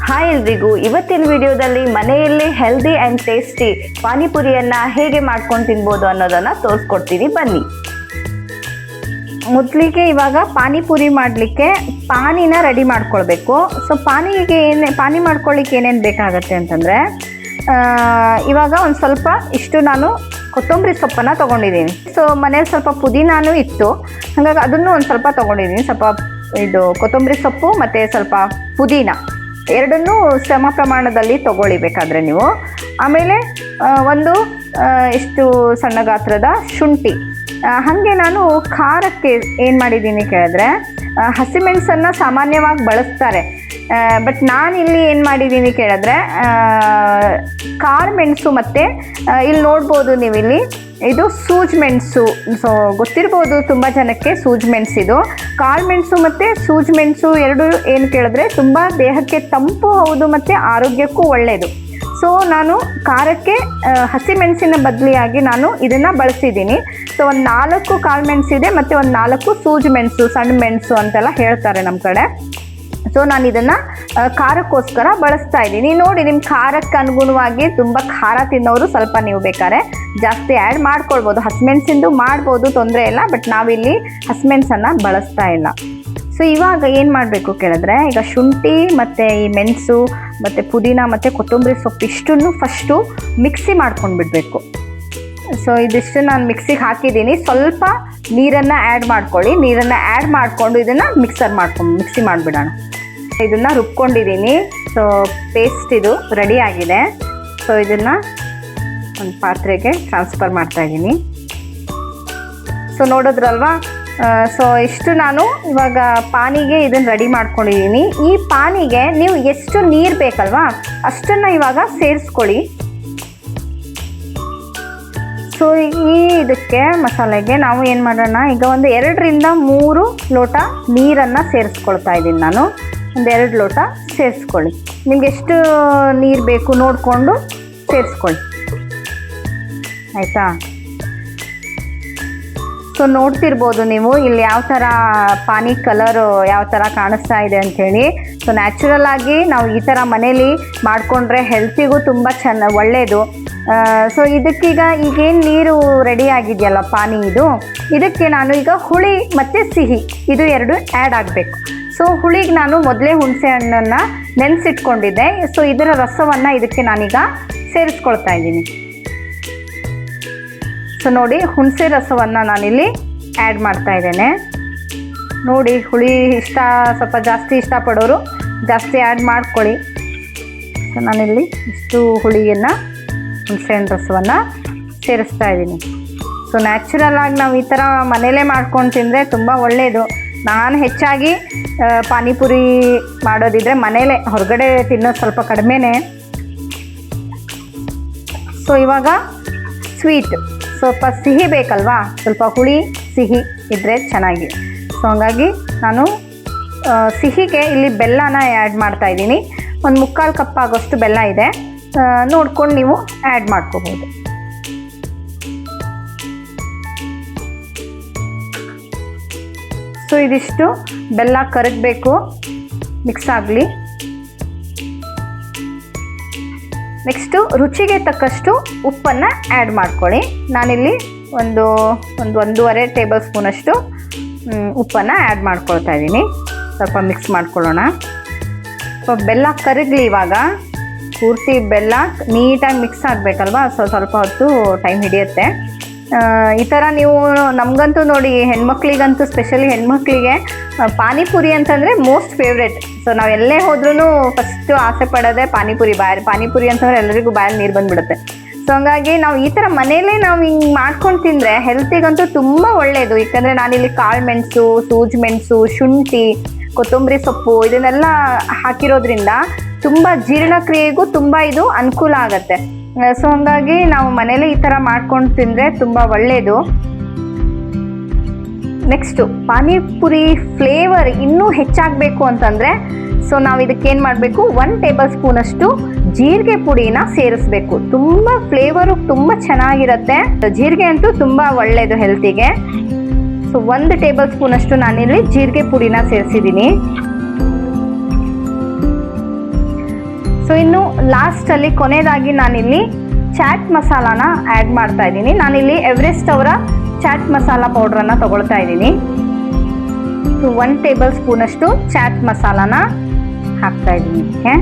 Hi ಎಲ್ರಿಗೂ, ಇವತ್ತಿನ ವಿಡಿಯೋದಲ್ಲಿ ಮನೆಯಲ್ಲಿ ಹೆಲ್ದಿ ಆ್ಯಂಡ್ ಟೇಸ್ಟಿ ಪಾನಿಪುರಿಯನ್ನು ಹೇಗೆ ಮಾಡ್ಕೊಂಡು ತಿನ್ಬೋದು ಅನ್ನೋದನ್ನು ತೋರಿಸ್ಕೊಡ್ತೀನಿ, ಬನ್ನಿ. ಮೊದಲಿಗೆ ಇವಾಗ ಪಾನಿಪುರಿ ಮಾಡಲಿಕ್ಕೆ ಪಾನಿನ ರೆಡಿ ಮಾಡ್ಕೊಳ್ಬೇಕು. ಸೊ ಪಾನಿ ಮಾಡ್ಕೊಳ್ಳಿಕ್ಕೆ ಏನೇನು ಬೇಕಾಗತ್ತೆ ಅಂತಂದರೆ, ಇವಾಗ ಒಂದು ಸ್ವಲ್ಪ ಇಷ್ಟು ನಾನು ಕೊತ್ತಂಬರಿ ಸೊಪ್ಪನ್ನು ತೊಗೊಂಡಿದ್ದೀನಿ. ಸೊ ಮನೇಲಿ ಸ್ವಲ್ಪ ಪುದೀನಾನು ಇತ್ತು, ಹಾಗಾಗಿ ಅದನ್ನು ಒಂದು ಸ್ವಲ್ಪ ತೊಗೊಂಡಿದ್ದೀನಿ. ಸ್ವಲ್ಪ ಇದು ಕೊತ್ತಂಬರಿ ಸೊಪ್ಪು ಮತ್ತು ಸ್ವಲ್ಪ ಪುದೀನ ಎರಡನ್ನೂ ಸಮ ಪ್ರಮಾಣದಲ್ಲಿ ತೊಗೊಳ್ಳಿ ಬೇಕಾದರೆ ನೀವು. ಆಮೇಲೆ ಒಂದು ಇಷ್ಟು ಸಣ್ಣ ಗಾತ್ರದ ಶುಂಠಿ. ಹಾಗೆ ನಾನು ಖಾರಕ್ಕೆ ಏನು ಮಾಡಿದ್ದೀನಿ ಕೇಳಿದ್ರೆ, ಹಸಿಮೆಣಸನ್ನು ಸಾಮಾನ್ಯವಾಗಿ ಬಳಸ್ತಾರೆ, ಬಟ್ ನಾನಿಲ್ಲಿ ಏನು ಮಾಡಿದ್ದೀನಿ ಕೇಳಿದ್ರೆ ಕಾಳು ಮೆಣಸು ಮತ್ತು ಇಲ್ಲಿ ನೋಡ್ಬೋದು ನೀವಿಲ್ಲಿ ಇದು ಸೂಜಿ ಮೆಣಸು. ಸೊ ಗೊತ್ತಿರ್ಬೋದು ತುಂಬ ಜನಕ್ಕೆ ಸೂಜಿ ಮೆಣಸಿದು. ಕಾಳು ಮೆಣಸು ಮತ್ತು ಸೂಜಿ ಮೆಣಸು ಎರಡು ಏನು ಕೇಳಿದ್ರೆ ತುಂಬ ದೇಹಕ್ಕೆ ತಂಪು ಹೌದು ಮತ್ತು ಆರೋಗ್ಯಕ್ಕೂ ಒಳ್ಳೆಯದು. ಸೊ ನಾನು ಖಾರಕ್ಕೆ ಹಸಿಮೆಣಸಿನ ಬದಲಿಯಾಗಿ ನಾನು ಇದನ್ನು ಬಳಸಿದ್ದೀನಿ. ಸೊ ಒಂದು 4 ಕಾಳು ಮೆಣಸಿದೆ ಮತ್ತು ಒಂದು 4 ಸೂಜಿ ಮೆಣಸು, ಸಣ್ಣ ಮೆಣಸು ಅಂತೆಲ್ಲ ಹೇಳ್ತಾರೆ ನಮ್ಮ ಕಡೆ. ಸೊ ನಾನು ಇದನ್ನು ಖಾರಕ್ಕೋಸ್ಕರ ಬಳಸ್ತಾ ಇದ್ದೀನಿ. ನೋಡಿ, ನಿಮ್ಮ ಖಾರಕ್ಕೆ ಅನುಗುಣವಾಗಿ ತುಂಬ ಖಾರ ತಿನ್ನೋರು ಸ್ವಲ್ಪ ನೀವು ಬೇಕಾದ್ರೆ ಜಾಸ್ತಿ ಆ್ಯಡ್ ಮಾಡ್ಕೊಳ್ಬೋದು. ಹಸಿಮೆಣಸಿಂದು ಮಾಡ್ಬೋದು, ತೊಂದರೆ ಇಲ್ಲ, ಬಟ್ ನಾವಿಲ್ಲಿ ಹಸಿಮೆಣಸನ್ನು ಬಳಸ್ತಾ ಇಲ್ಲ. ಸೊ ಇವಾಗ ಏನು ಮಾಡಬೇಕು ಕೇಳಿದ್ರೆ, ಈಗ ಶುಂಠಿ ಮತ್ತು ಈ ಮೆಣಸು ಮತ್ತು ಪುದೀನ ಮತ್ತು ಕೊತ್ತಂಬರಿ ಸೊಪ್ಪು ಇಷ್ಟನ್ನು ಫಸ್ಟು ಮಿಕ್ಸಿ ಮಾಡ್ಕೊಂಡು ಬಿಡಬೇಕು. ಸೊ ಇದಿಷ್ಟು ನಾನು ಮಿಕ್ಸಿಗೆ ಹಾಕಿದ್ದೀನಿ. ಸ್ವಲ್ಪ ನೀರನ್ನು ಆ್ಯಡ್ ಮಾಡ್ಕೊಳ್ಳಿ. ನೀರನ್ನು ಆ್ಯಡ್ ಮಾಡಿಕೊಂಡು ಇದನ್ನು ಮಿಕ್ಸಿ ಮಾಡಿಬಿಡೋಣ. ಇದನ್ನು ರುಬ್ಕೊಂಡಿದ್ದೀನಿ. ಸೊ ಪೇಸ್ಟ್ ಇದು ರೆಡಿ ಆಗಿದೆ. ಸೊ ಇದನ್ನು ಒಂದು ಪಾತ್ರೆಗೆ ಟ್ರಾನ್ಸ್ಫರ್ ಮಾಡ್ತಾಯಿದ್ದೀನಿ. ಸೊ ನೋಡಿದ್ರಲ್ವಾ, ಸೊ ಇಷ್ಟು ನಾನು ಇವಾಗ ಪಾನಿಗೆ ಇದನ್ನು ರೆಡಿ ಮಾಡ್ಕೊಂಡಿದ್ದೀನಿ. ಈ ಪಾನಿಗೆ ನೀವು ಎಷ್ಟು ನೀರು ಬೇಕಲ್ವಾ ಅಷ್ಟನ್ನು ಇವಾಗ ಸೇರಿಸ್ಕೊಳ್ಳಿ. ಸೊ ಇದಕ್ಕೆ ಮಸಾಲೆಗೆ ನಾವು ಏನು ಮಾಡೋಣ, ಈಗ ಒಂದು 2 ರಿಂದ 3 ಲೋಟ ನೀರನ್ನು ಸೇರಿಸ್ಕೊಳ್ತಾ ಇದ್ದೀನಿ ನಾನು. ಒಂದು 2 ಲೋಟ ಸೇರಿಸ್ಕೊಳ್ಳಿ. ನಿಮ್ಗೆ ಎಷ್ಟು ನೀರು ಬೇಕು ನೋಡಿಕೊಂಡು ಸೇರಿಸ್ಕೊಳ್ಳಿ, ಆಯಿತಾ. ಸೊ ನೋಡ್ತಿರ್ಬೋದು ನೀವು ಇಲ್ಲಿ ಯಾವ ಥರ ಪಾನಿ ಕಲರು ಯಾವ ಥರ ಕಾಣಿಸ್ತಾ ಇದೆ ಅಂಥೇಳಿ. ಸೊ ನ್ಯಾಚುರಲ್ ಆಗಿ ನಾವು ಈ ಥರ ಮನೇಲಿ ಮಾಡಿಕೊಂಡ್ರೆ ಹೆಲ್ತಿಗೂ ತುಂಬ ಒಳ್ಳೆಯದು. ಸೊ ಈಗೇನು ನೀರು ರೆಡಿ ಆಗಿದೆಯಲ್ಲ ಪಾನಿ, ಇದಕ್ಕೆ ನಾನು ಈಗ ಹುಳಿ ಮತ್ತು ಸಿಹಿ ಇದು 2 ಆ್ಯಡ್ ಆಗಬೇಕು. ಸೊ ಹುಳಿಗೆ ನಾನು ಮೊದಲೇ ಹುಣಸೆ ಹಣ್ಣನ್ನು ನೆನೆಸಿಟ್ಕೊಂಡಿದ್ದೆ. ಸೊ ಇದರ ರಸವನ್ನು ಇದಕ್ಕೆ ನಾನೀಗ ಸೇರಿಸ್ಕೊಳ್ತಾ ಇದ್ದೀನಿ. ಸೊ ನೋಡಿ, ಹುಣಸೆ ರಸವನ್ನು ನಾನಿಲ್ಲಿ ಆ್ಯಡ್ ಮಾಡ್ತಾ ಇದ್ದೇನೆ. ನೋಡಿ, ಹುಳಿ ಸ್ವಲ್ಪ ಜಾಸ್ತಿ ಇಷ್ಟಪಡೋರು ಜಾಸ್ತಿ ಆ್ಯಡ್ ಮಾಡ್ಕೊಳ್ಳಿ. ಸೊ ನಾನಿಲ್ಲಿ ಇಷ್ಟು ಹುಳಿಯನ್ನು ಹುಣಸೆ ಹಣ್ಣು ರಸವನ್ನು ಸೇರಿಸ್ತಾ ಇದ್ದೀನಿ. ಸೊ ನ್ಯಾಚುರಲ್ ಆಗಿ ನಾವು ಈ ಥರ ಮನೇಲೇ ಮಾಡ್ಕೊಂಡು ತಿಂದರೆ ತುಂಬ ಒಳ್ಳೆಯದು. ನಾನು ಹೆಚ್ಚಾಗಿ ಪಾನಿಪುರಿ ಮಾಡೋದಿದ್ರೆ ಮನೇಲೇ, ಹೊರಗಡೆ ತಿನ್ನೋದು ಸ್ವಲ್ಪ ಕಡಿಮೆನೇ. ಸೊ ಇವಾಗ ಸ್ವೀಟ್ ಸ್ವಲ್ಪ ಸಿಹಿ ಬೇಕಲ್ವಾ, ಸ್ವಲ್ಪ ಹುಳಿ ಸಿಹಿ ಇದ್ದರೆ ಚೆನ್ನಾಗಿ. ಸೊ ಹಾಗಾಗಿ ನಾನು ಸಿಹಿಗೆ ಇಲ್ಲಿ ಬೆಲ್ಲನ ಆ್ಯಡ್ ಮಾಡ್ತಾಯಿದ್ದೀನಿ. ಒಂದು 3/4 ಕಪ್ ಆಗೋಷ್ಟು ಬೆಲ್ಲ ಇದೆ, ನೋಡ್ಕೊಂಡು ನೀವು ಆ್ಯಡ್ ಮಾಡ್ಕೋಬೋದು. ಸೊ ಇದಿಷ್ಟು ಬೆಲ್ಲ ಕರಗಬೇಕು, ಮಿಕ್ಸ್ ಆಗಲಿ. ನೆಕ್ಸ್ಟು ರುಚಿಗೆ ತಕ್ಕಷ್ಟು ಉಪ್ಪನ್ನು ಆ್ಯಡ್ ಮಾಡ್ಕೊಳ್ಳಿ. ನಾನಿಲ್ಲಿ ಒಂದು 1.5 ಟೇಬಲ್ ಸ್ಪೂನಷ್ಟು ಉಪ್ಪನ್ನು ಆ್ಯಡ್ ಮಾಡ್ಕೊಳ್ತಾ ಇದ್ದೀನಿ. ಸ್ವಲ್ಪ ಮಿಕ್ಸ್ ಮಾಡ್ಕೊಳ್ಳೋಣ. ಸೊ ಬೆಲ್ಲ ಕರಗಲಿ. ಇವಾಗ ಪೂರ್ತಿ ಬೆಲ್ಲ ನೀಟಾಗಿ ಮಿಕ್ಸ್ ಆಗಬೇಕಲ್ವಾ, ಸೊ ಸ್ವಲ್ಪ ಹೊತ್ತು ಟೈಮ್ ಹಿಡಿಯುತ್ತೆ. ಈ ಥರ ನೀವು ನಮಗಂತೂ ನೋಡಿ, ಹೆಣ್ಮಕ್ಳಿಗಂತೂ ಸ್ಪೆಷಲಿ ಹೆಣ್ಮಕ್ಳಿಗೆ ಪಾನಿಪುರಿ ಅಂತಂದರೆ ಮೋಸ್ಟ್ ಫೇವ್ರೆಟ್. ಸೊ ನಾವು ಎಲ್ಲೇ ಹೋದ್ರೂ ಫಸ್ಟು ಆಸೆ ಪಡೋದೆ ಪಾನಿಪುರಿ ಅಂತಂದರೆ ಎಲ್ಲರಿಗೂ ಬಾಯಲ್ಲಿ ನೀರು ಬಂದುಬಿಡುತ್ತೆ. ಸೊ ಹಂಗಾಗಿ ನಾವು ಈ ಥರ ಮನೇಲೇ ನಾವು ಹಿಂಗೆ ಮಾಡ್ಕೊಂಡು ತಿಂದರೆ ಹೆಲ್ತಿಗಂತೂ ತುಂಬ ಒಳ್ಳೆಯದು. ಯಾಕಂದರೆ ನಾನಿಲ್ಲಿ ಕಾಳು ಮೆಣಸು, ಸೂಜಿ ಮೆಣಸು, ಶುಂಠಿ, ಕೊತ್ತಂಬರಿ ಸೊಪ್ಪು ಇದನ್ನೆಲ್ಲ ಹಾಕಿರೋದ್ರಿಂದ ತುಂಬ ಜೀರ್ಣಕ್ರಿಯೆಗೂ ತುಂಬ ಇದು ಅನುಕೂಲ ಆಗುತ್ತೆ. ಸೊ ಹಂಗಾಗಿ ನಾವು ಮನೇಲಿ ಈ ಥರ ಮಾಡ್ಕೊಂಡು ತಿಂದರೆ ತುಂಬ ಒಳ್ಳೆಯದು. ನೆಕ್ಸ್ಟು ಪಾನಿಪುರಿ ಫ್ಲೇವರ್ ಇನ್ನೂ ಹೆಚ್ಚಾಗಬೇಕು ಅಂತಂದರೆ, ಸೊ ನಾವು ಇದಕ್ಕೇನು ಮಾಡಬೇಕು, 1 ಟೇಬಲ್ ಸ್ಪೂನಷ್ಟು ಜೀರಿಗೆ ಪುಡಿನ ಸೇರಿಸ್ಬೇಕು. ತುಂಬ ಫ್ಲೇವರು ತುಂಬ ಚೆನ್ನಾಗಿರುತ್ತೆ. ಜೀರಿಗೆ ಅಂತೂ ತುಂಬ ಒಳ್ಳೆಯದು ಹೆಲ್ತಿಗೆ. ಸೊ 1 ಟೇಬಲ್ ಸ್ಪೂನಷ್ಟು ನಾನಿಲ್ಲಿ ಜೀರಿಗೆ ಪುಡಿನ ಸೇರಿಸಿದ್ದೀನಿ. ಸೊ ಇನ್ನು ಲಾಸ್ಟಲ್ಲಿ ಕೊನೆಯದಾಗಿ ನಾನಿಲ್ಲಿ ಚಾಟ್ ಮಸಾಲಾನ ಆ್ಯಡ್ ಮಾಡ್ತಾ ಇದ್ದೀನಿ. ನಾನಿಲ್ಲಿ ಎವರೆಸ್ಟ್ ಅವರ ಚಾಟ್ ಮಸಾಲ ಪೌಡ್ರನ್ನು ತಗೊಳ್ತಾ ಇದ್ದೀನಿ. ಸೊ 1 ಟೇಬಲ್ ಸ್ಪೂನಷ್ಟು ಚಾಟ್ ಮಸಾಲಾನ ಹಾಕ್ತಾ ಇದ್ದೀನಿ. ಓಕೆ,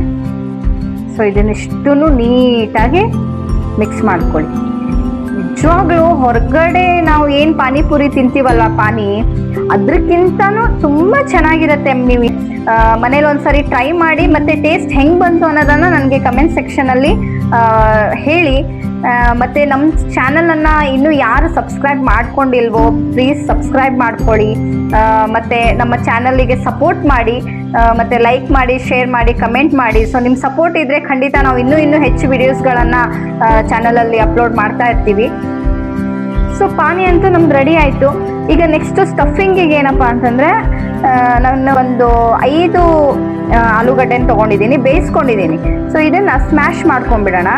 ಸೊ ಇದನ್ನಿಷ್ಟು ನೀಟಾಗಿ ಮಿಕ್ಸ್ ಮಾಡ್ಕೊಳ್ಳಿ. ನಿಜವಾಗ್ಲೂ ಹೊರಗಡೆ ನಾವು ಏನು ಪಾನಿಪುರಿ ತಿಂತೀವಲ್ಲ, ಅದಕ್ಕಿಂತನೂ ತುಂಬ ಚೆನ್ನಾಗಿರುತ್ತೆ. ನೀವು ಮನೇಲಿ ಒಂದ್ಸರಿ ಟ್ರೈ ಮಾಡಿ, ಮತ್ತು ಟೇಸ್ಟ್ ಹೆಂಗೆ ಬಂತು ಅನ್ನೋದನ್ನು ನನಗೆ ಕಮೆಂಟ್ ಸೆಕ್ಷನಲ್ಲಿ ಹೇಳಿ. ಮತ್ತು ನಮ್ಮ ಚಾನಲನ್ನು ಇನ್ನೂ ಯಾರು ಸಬ್ಸ್ಕ್ರೈಬ್ ಮಾಡ್ಕೊಂಡಿಲ್ವೋ ಪ್ಲೀಸ್ ಸಬ್ಸ್ಕ್ರೈಬ್ ಮಾಡ್ಕೊಳ್ಳಿ. ಮತ್ತು ನಮ್ಮ ಚಾನಲಿಗೆ ಸಪೋರ್ಟ್ ಮಾಡಿ, ಮತ್ತು ಲೈಕ್ ಮಾಡಿ, ಶೇರ್ ಮಾಡಿ, ಕಮೆಂಟ್ ಮಾಡಿ. ಸೊ ನಿಮ್ಮ ಸಪೋರ್ಟ್ ಇದ್ದರೆ ಖಂಡಿತ ನಾವು ಇನ್ನೂ ಹೆಚ್ಚು ವಿಡಿಯೋಸ್ಗಳನ್ನು ಚಾನಲಲ್ಲಿ ಅಪ್ಲೋಡ್ ಮಾಡ್ತಾ ಇರ್ತೀವಿ. ಸೊ ಪಾನಿ ಅಂತೂ ನಮ್ದು ರೆಡಿ ಆಯಿತು. ಈಗ ನೆಕ್ಸ್ಟು ಸ್ಟಫಿಂಗಿಗೆ ಏನಪ್ಪ ಅಂತಂದರೆ, ನಾನು ಒಂದು 5 ಆಲೂಗಡ್ಡೆನ ತೊಗೊಂಡಿದ್ದೀನಿ, ಬೇಯಿಸ್ಕೊಂಡಿದ್ದೀನಿ. ಸೊ ಇದನ್ನು ಸ್ಮ್ಯಾಶ್ ಮಾಡ್ಕೊಂಡ್ಬಿಡೋಣ.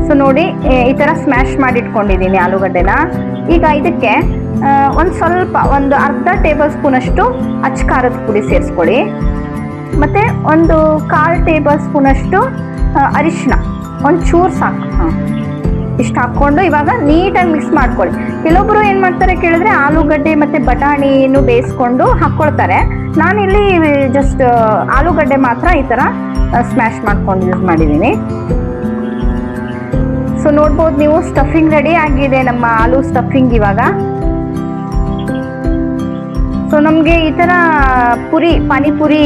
ಸೊ ನೋಡಿ, ಈ ಥರ ಸ್ಮ್ಯಾಶ್ ಮಾಡಿ ಇಟ್ಕೊಂಡಿದ್ದೀನಿ ಆಲೂಗಡ್ಡೆನ. ಈಗ ಇದಕ್ಕೆ ಒಂದು ಅರ್ಧ ಟೇಬಲ್ ಸ್ಪೂನಷ್ಟು ಅಚ್ಚ ಖಾರದ ಪುಡಿ ಸೇರಿಸ್ಕೊಳ್ಳಿ, ಮತ್ತು ಒಂದು 1/4 ಟೇಬಲ್ ಸ್ಪೂನಷ್ಟು ಅರಿಶಿನ, ಒಂಚೂರು ಸಾಕು. ಇಷ್ಟು ಹಾಕ್ಕೊಂಡು ಇವಾಗ ನೀಟಾಗಿ ಮಿಕ್ಸ್ ಮಾಡ್ಕೊಳ್ಳಿ. ಕೆಲವೊಬ್ಬರು ಏನು ಮಾಡ್ತಾರೆ ಕೇಳಿದ್ರೆ ಆಲೂಗಡ್ಡೆ ಮತ್ತು ಬಟಾಣಿಯನ್ನು ಬೇಯಿಸ್ಕೊಂಡು ಹಾಕ್ಕೊಳ್ತಾರೆ. ನಾನಿಲ್ಲಿ ಜಸ್ಟ್ ಆಲೂಗಡ್ಡೆ ಮಾತ್ರ ಈ ಥರ ಸ್ಮ್ಯಾಶ್ ಮಾಡ್ಕೊಂಡು ಯೂಸ್ ಮಾಡಿದ್ದೀನಿ. ಸೊ ನೋಡ್ಬೋದು ನೀವು, ಸ್ಟಫಿಂಗ್ ರೆಡಿ ಆಗಿದೆ, ನಮ್ಮ ಆಲೂ ಸ್ಟಫಿಂಗ್ ಇವಾಗ. ಸೊ ನಮಗೆ ಈ ಥರ ಪಾನಿಪುರಿ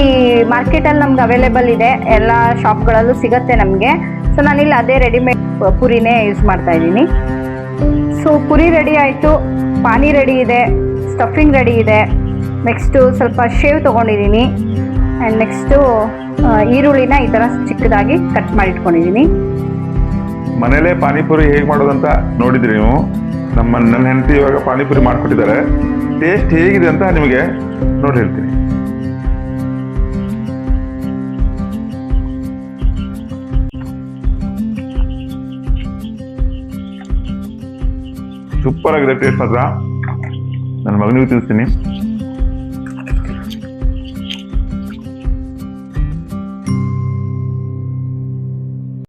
ಮಾರ್ಕೆಟಲ್ಲಿ ನಮ್ಗೆ ಅವೈಲೇಬಲ್ ಇದೆ, ಎಲ್ಲ ಶಾಪ್ಗಳಲ್ಲೂ ಸಿಗುತ್ತೆ ನಮಗೆ. ಸೊ ನಾನಿಲ್ಲಿ ಅದೇ ರೆಡಿಮೇಡ್ ಪುರಿನೇ ಯೂಸ್ ಮಾಡ್ತಾ ಇದ್ದೀನಿ. ಸೊ ಪುರಿ ರೆಡಿ ಆಯಿತು, ಪಾನಿ ರೆಡಿ ಇದೆ, ಸ್ಟಫಿಂಗ್ ರೆಡಿ ಇದೆ. ನೆಕ್ಸ್ಟು ಸ್ವಲ್ಪ ಶೇವ್ ತೊಗೊಂಡಿದ್ದೀನಿ, ಆ್ಯಂಡ್ ನೆಕ್ಸ್ಟು ಈರುಳ್ಳಿನ ಈ ಥರ ಚಿಕ್ಕದಾಗಿ ಕಟ್ ಮಾಡಿ ಇಟ್ಕೊಂಡಿದ್ದೀನಿ. ಮನೇಲೇ ಪಾನಿಪುರಿ ಹೇಗೆ ಮಾಡೋದಂತ ನೋಡಿದ್ರಿ ನೀವು. ನನ್ನ ಹೆಂಡತಿ ಇವಾಗ ಪಾನಿಪುರಿ ಮಾಡಿಕೊಟ್ಟಿದ್ದಾರೆ. ಟೇಸ್ಟ್ ಹೇಗಿದೆ ಅಂತ ನಿಮಗೆ ನೋಡಿ ಹೇಳ್ತೀನಿ. ಸೂಪರ್ ಆಗಿದೆ ಟೇಸ್ಟ್ ಮಾತ್ರ. ನನ್ನ ಮಗನಿಗೂ ತಿಳಿಸ್ತೀನಿ.